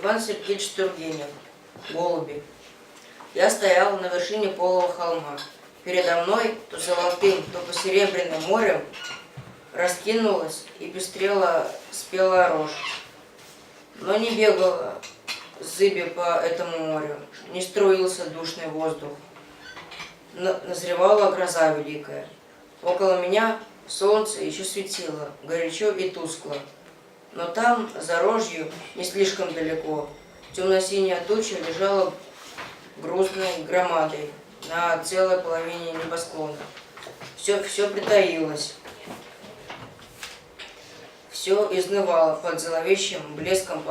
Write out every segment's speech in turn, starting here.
Иван Сергеевич Тургенев. Голуби. Я стоял на вершине полого холма. Передо мной то золотым, то посеребряным морем раскинулась и пестрела спелая рожь. Но не бегала зыби по этому морю, не струился душный воздух. Назревала гроза великая. Около меня солнце еще светило, горячо и тускло. Но там, за рожью, не слишком далеко, темно-синяя туча лежала грузной громадой на целой половине небосклона. Все притаилось, все изнывало под зловещим блеском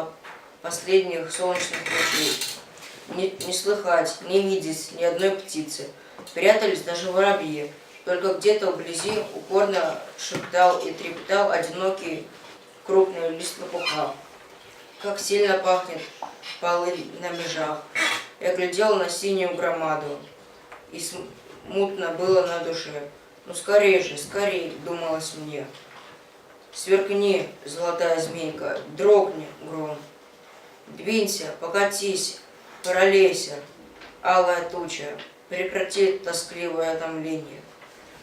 последних солнечных лучей. Не слыхать, не видеть ни одной птицы. Прятались даже воробьи. Только где-то вблизи упорно шептал и трепетал одинокий крупный лист лопуха. Как сильно пахнет полынь на межах. Я глядел на синюю громаду, и смутно было на душе. Ну скорей же, скорей, думалось мне. Сверкни, золотая змейка, дрогни, гром. Двинься, покатись, пролейся, алая туча, прекрати тоскливое томление.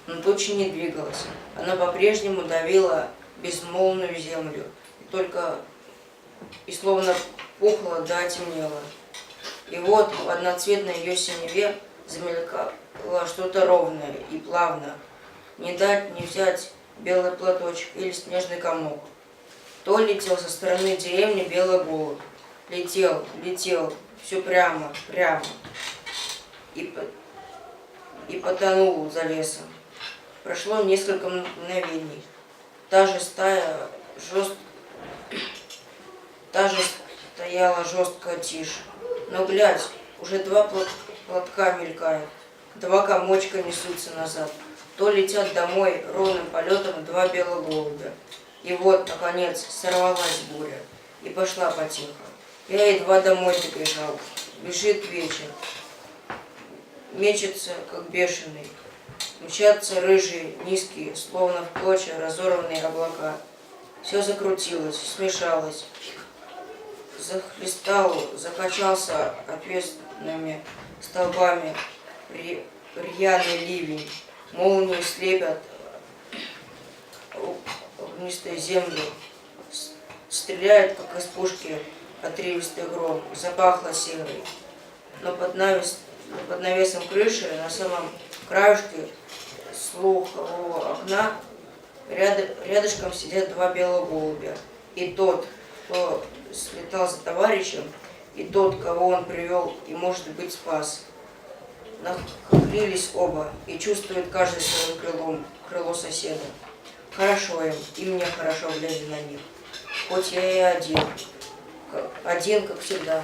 Но туча не двигалась, она по-прежнему давила безмолвную землю, и словно пухла да темнела. И вот в одноцветной ее синеве замелькало что-то ровное и плавно, не дать не взять белый платочек или снежный комок. То летел со стороны деревни белый голубь, летел, все прямо, и потонул за лесом. Прошло несколько мгновений. Та же стояла жестко тише. Но глядь, уже два платка мелькают, два комочка несутся назад. То летят домой ровным полетом два белых голубя. И вот, наконец, сорвалась буря и пошла потихо. Я едва домой добежал. Бежит вечер, мечется, как бешеный. Мчатся рыжие, низкие, словно в клочья разорванные облака. Все закрутилось, смешалось. Захлестал, закачался отвесными столбами рьяный ливень. Молнии слепят огнистую землю. Стреляет, как из пушки, отрывистый гром. Запахло серой. Но под навесом крыши, на самом краешке слухового окна, рядышком сидят два белых голубя. И тот, кто слетал за товарищем, и тот, кого он привел и, может быть, спас. Нахлились оба и чувствует каждый своим крыло соседа. Хорошо им, и мне хорошо, глядя на них. Хоть я и один, как всегда.